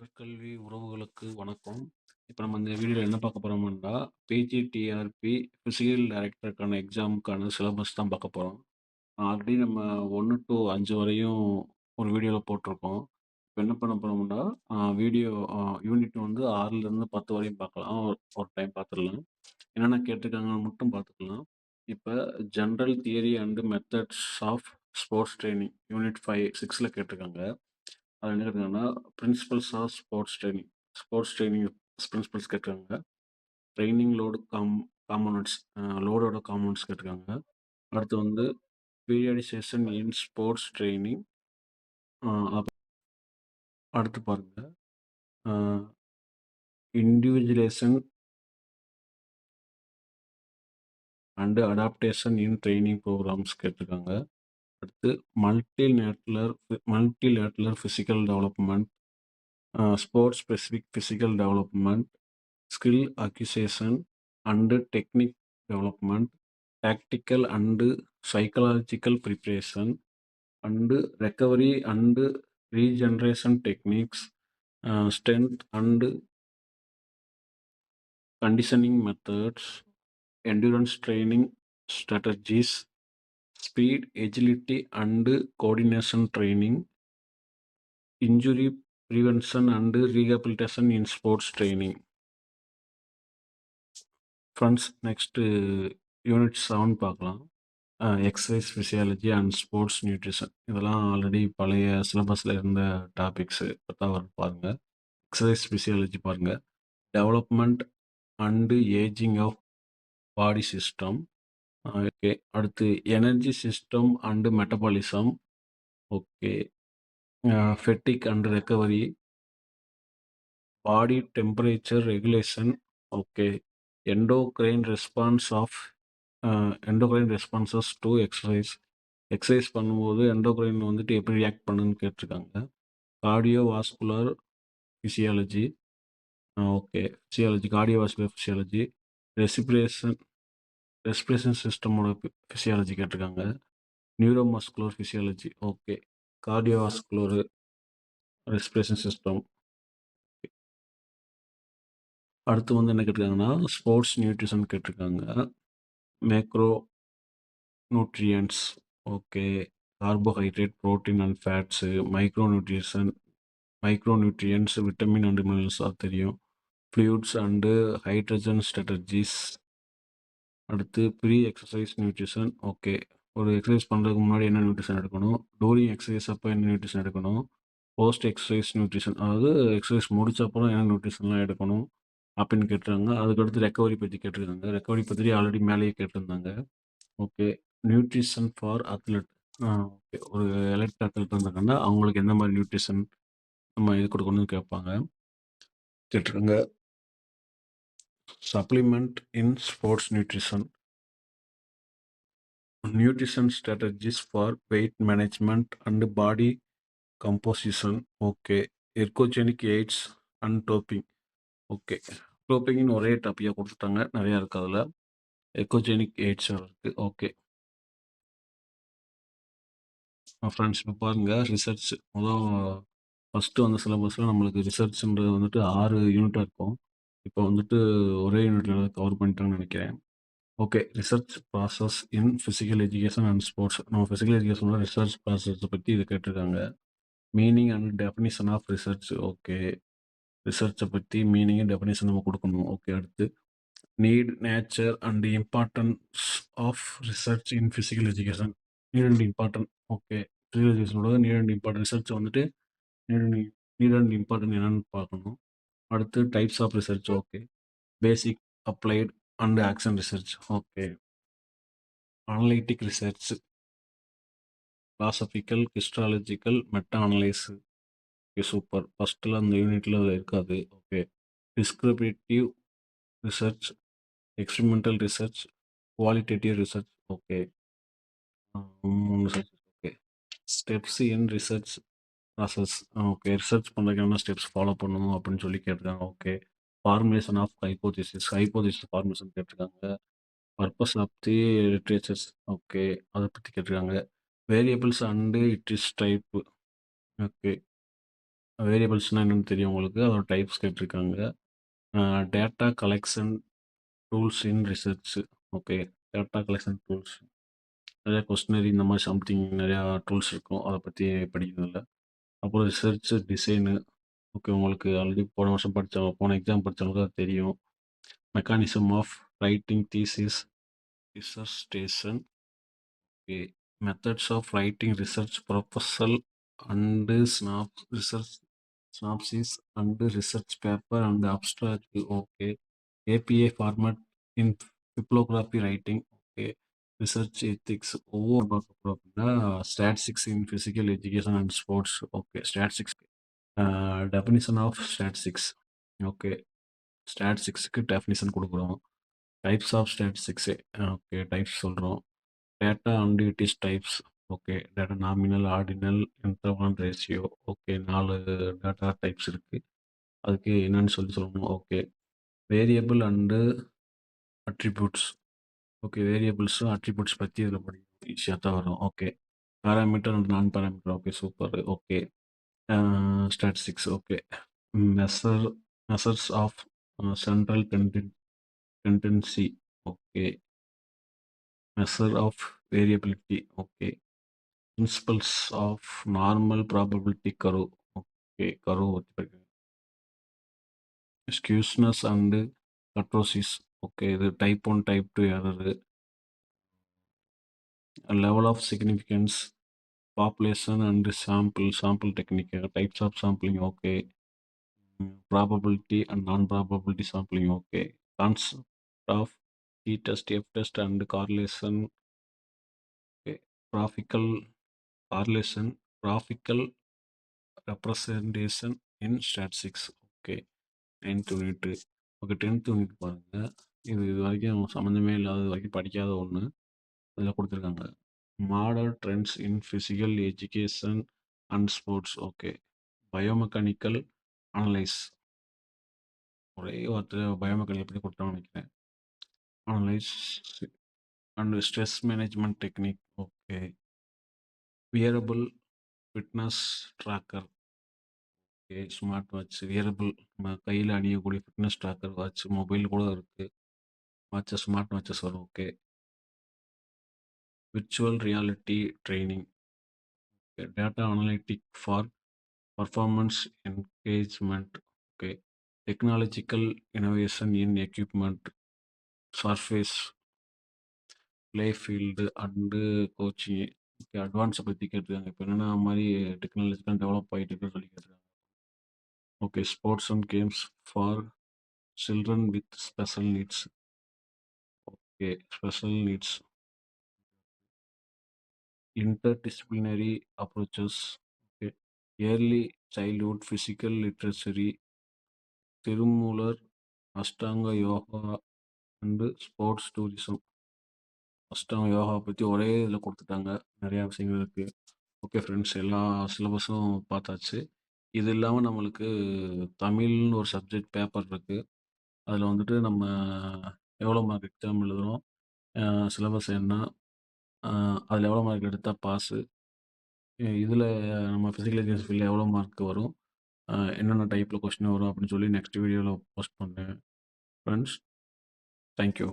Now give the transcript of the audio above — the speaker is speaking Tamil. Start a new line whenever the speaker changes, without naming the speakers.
உடற்கல்வி உறவுகளுக்கு வணக்கம். இப்ப நம்ம இந்த வீடியோல என்ன பார்க்க போறோம்னா, பிஜிடிஆர்பி பிசிக்கல் டைரக்டருக்கான எக்ஸாமுக்கான சிலபஸ் தான் பார்க்க போறோம். ஆல்ரெடி நம்ம 1 டூ 5 வரையும் ஒரு வீடியோல போட்டிருக்கோம். இப்ப என்ன பண்ண போறோம்னா, வீடியோ யூனிட் வந்து 6லேருந்து 10 வரையும் பார்க்கலாம். ஒரு டைம் பார்த்துடலாம். என்னென்ன கேட்டிருக்காங்கன்னு மட்டும் பார்த்துக்கலாம். இப்ப general theory and methods of sports training unit 5 6ல கேட்டிருக்காங்க. அதில என்ன கேட்டிருக்காங்கன்னா, principles of sports training principles கேட்டிருக்காங்க. ட்ரெய்னிங் லோடு காம்போனன்ட்ஸ் லோடோட காம்போனன்ட்ஸ் கேட்டிருக்காங்க. அடுத்து வந்து பீரியாடிசேஷன் இன் ஸ்போர்ட்ஸ் ட்ரெய்னிங் அ அடுத்து பாருங்க. Uh individualization and adaptation in training programs கேட்டிருக்காங்க. அடுத்து multilateral physical development, sports specific physical development, skill acquisition and technique development, tactical and psychological preparation and recovery and regeneration techniques, strength and conditioning methods, endurance training strategies, speed, agility and coordination training, injury prevention and rehabilitation in sports training. Friends, next unit 7 பார்க்கலாம். Exercise physiology and sports nutrition. இதெல்லாம் ஆல்ரெடி பழைய சிலபஸில் இருந்த டாபிக்ஸு பத்தாவர் பாருங்க. எக்ஸசைஸ் ஃபிசியாலஜி பாருங்க. Development and ageing of body system. Okay. அடுத்து energy system and metabolism. Okay. Fatigue and recovery, body temperature regulation. Okay. Endocrine responses to exercise. Exercise பண்ணும்போது எண்டோக்ரைன் வந்துட்டு எப்படி ரியாக்ட் பண்ணுன்னு கேட்டிருக்காங்க. Cardiovascular physiology. Okay. Cardiovascular physiology. Respiration சிஸ்டமோட ஃபிசியாலஜி கேட்டிருக்காங்க. Neuromuscular physiology. Okay. Cardiovascular respiration system. அடுத்து வந்து என்ன கேட்டிருக்காங்கன்னா, ஸ்போர்ட்ஸ் நியூட்ரிஷன் கேட்டிருக்காங்க. Macro nutrients. Okay. Carbohydrate, protein and ஃபேட்ஸு, micro nutrients, vitamin and minerals அது தெரியும். Fluids and hydrogen strategies. அடுத்து ப்ரீ எக்ஸசைஸ் நியூட்ரிஷன். ஓகே. ஒரு எக்ஸசைஸ் பண்ணுறதுக்கு முன்னாடி என்ன நியூட்ரிஷன் எடுக்கணும், டூரிங் எக்ஸசைஸ் அப்போ என்ன நியூட்ரிஷன் எடுக்கணும், போஸ்ட் எக்ஸசைஸ் நியூட்ரிஷன், அதாவது எக்ஸசைஸ் முடிச்ச அப்புறம் என்ன நியூட்ரிஷன்லாம் எடுக்கணும் அப்படின்னு கேட்டிருக்காங்க. அதுக்கடுத்து ரெக்கவரி பற்றி கேட்டிருக்காங்க. ரெக்கவரி பற்றி ஆல்ரெடி மேலேயே கேட்டிருந்தாங்க. Okay. Nutrition for athlete. Okay. ஒரு எலக்ட் அத்லெட் இருந்தாங்கன்னா அவங்களுக்கு எந்த மாதிரி நியூட்ரிஷன் நம்ம இது கொடுக்கணும்னு கேட்டிருக்காங்க. Supplement in sports nutrition. Nutrition strategies for weight management and body composition. Okay. Ergogenic aids and doping. Okay. டோப்பிங்னு ஒரே டாப்பிக்காக கொடுத்துட்டாங்க. நிறையா இருக்குது அதில். எர்கோஜெனிக் எய்ட்ஸ் இருக்குது. ஓகே. ஃப்ரெண்ட்ஸ் இப்போ பாருங்கள், ரிசர்ச் ஃபஸ்ட்டு வந்த சிலபஸில் நம்மளுக்கு ரிசர்ச்ன்றது வந்துட்டு 6 யூனிட்டாக இருக்கும். இப்போ வந்துட்டு ஒரே யூனிட்டில் கவர் பண்ணிட்டாங்கன்னு நினைக்கிறேன். Okay. Research process in physical education and sports. நம்ம ஃபிசிக்கல் எஜுகேஷனோட ரிசர்ச் ப்ராசஸை பற்றி இது கேட்டிருக்காங்க. Meaning and definition of research. Okay. ரிசர்ச்சை பற்றி மீனிங் டெஃபினிஷன் நம்ம கொடுக்கணும். ஓகே. அடுத்து need, nature and importance of research in physical education. Need and important. Okay. Physical எஜுகேஷனோட நீட் அண்ட் இம்பார்ட்டன்ட் ரிசர்ச் வந்துட்டு நீட் அண்ட் இம்பார்ட்டன்ட் என்னன்னு பார்க்கணும். அடுத்து types of research. Okay. Basic, applied and action research. Okay. Analytic research, philosophical, historical, meta analyse. Okay. Super. ஃபஸ்ட்டில் அந்த யூனிட்டில் இருக்காது. Okay. Descriptive research, experimental research, qualitative research. Okay. 3 research. Okay. Steps in research process. Okay. Research பண்ணுறதுக்கு என்ன ஸ்டெப்ஸ் ஃபாலோ பண்ணணும் அப்படின்னு சொல்லி கேட்டிருக்காங்க. Okay. Formulation of hypothesis formulation கேட்டிருக்காங்க. Purpose of the literatures. Okay. அதை பற்றி கேட்டிருக்காங்க. Variables and it is type. Okay. வேரியபிள்ஸ்னா என்னன்னு தெரியும் உங்களுக்கு. அதோட டைப்ஸ் கேட்டிருக்காங்க. Data collection tools in research. Okay. Data collection tools. நிறையா கொஸ்டினரி இந்த மாதிரி சம்திங் நிறையா டூல்ஸ் இருக்கும். அதை பற்றி படிக்கிறதில்ல. அப்புறம் ரிசர்ச் டிசைனு. ஓகே. உங்களுக்கு ஆல்ரெடி போன வருஷம் போன எக்ஸாம் படித்தவங்களுக்கு அது தெரியும். Mechanism of writing thesis dissertation. Okay. Methods of writing research proposal and research synopsis and research paper and abstract. Okay. APA format in bibliography writing. Okay. Research ethics. ஒவ்வொரு பார்க்க போகிறோம் அப்படின்னா statistics in physical education and sports. Okay. Statistics definition of statistics. Okay. ஸ்டாட்டிஸ்டிக்ஸுக்கு டெஃபினிஷன் கொடுக்குறோம். Types of statistics. Okay. Types சொல்கிறோம். Data and it is types. Okay. Data nominal, ordinal, interval, ratio. Okay. 4 data types இருக்குது. அதுக்கு என்னன்னு சொல்லணும். Okay. Variable and attributes. Okay. வேரியபிள்ஸும் அட்ரிபியூட்ஸ் பற்றி இதில் படிக்கணும். ஈஸியாக தான் வரும். Okay. Parameter and non parameter. Okay. Super. Okay. Statistics. Okay. Measure measures of central tendency. Okay. Measure of variability. Okay. Principles of normal probability curve. Okay. Curve பற்றி படிக்கணும். Skewness and kurtosis. ஓகே. இது type 1 type 2 error. Level of significance, population and sample technique, types of sampling. Okay. Probability and non probability sampling. Okay. Concept of T test, F test and correlation. Okay. Graphical correlation, graphical representation in statistics. Okay. 9th unit. Okay. 10th unit பாருங்கள். இது வரைக்கும் சம்மந்தமே இல்லாத வரைக்கும் படிக்காத ஒன்று இதில் கொடுத்துருக்காங்க. Model trends in physical education and sports. Okay. Biomechanical analyse. ஒரே வார்த்தை பயோமெக்கானிக்கல் பற்றி கொடுத்தான்னு நினைக்கிறேன். Analyse and stress management technique. Okay. Wearable fitness tracker. Okay. Smart watch. Wearable நம்ம கையில் அணியக்கூடிய ஃபிட்னஸ் ட்ராக்கர் வாட்ச் மொபைல் கூட இருக்குது. வாட்சஸ், ஸ்மார்ட் வாட்சஸ் வரும். Okay. Virtual reality training. Okay. Data analytic for performance engagement. Okay. Technological innovation in equipment, surface, play field and coaching. Okay. அட்வான்ஸை பற்றி கேட்டிருக்காங்க. இப்போ என்னென்ன மாதிரி டெக்னாலஜிக்கல் டெவலப் ஆகிட்டு இருக்குன்னு சொல்லி கேட்டிருக்காங்க. Okay. Sports and games for children with special needs. Okay. Special needs. interdisciplinary approaches. Okay. Early childhood physical literacy, Thirumoolar, Ashtanga yoga and sports tourism. அஷ்டாங்க யோகா பற்றி ஒரே இதில் கொடுத்துட்டாங்க. நிறையா விஷயங்கள் இருக்குது. ஓகே ஃப்ரெண்ட்ஸ், எல்லா சிலபஸும் பார்த்தாச்சு. இது இல்லாமல் நம்மளுக்கு தமிழ்னு ஒரு சப்ஜெக்ட் பேப்பர் இருக்குது. அதில் வந்துட்டு நம்ம எவ்வளோ மார்க் எக்ஸாம் எழுதுகிறோம், சிலபஸ் என்ன, அதில் எவ்வளோ மார்க் எடுத்தால் பாஸு, இதில் நம்ம ஃபிசிக்கல் எஜுகேஷன் ஃபீல்டில் எவ்வளோ மார்க் வரும், என்னென்ன டைப்பில் கொஸ்டின் வரும் அப்படின்னு சொல்லி நெக்ஸ்ட் வீடியோவில் போஸ்ட் பண்ணேன் ஃப்ரெண்ட்ஸ். தேங்க்யூ.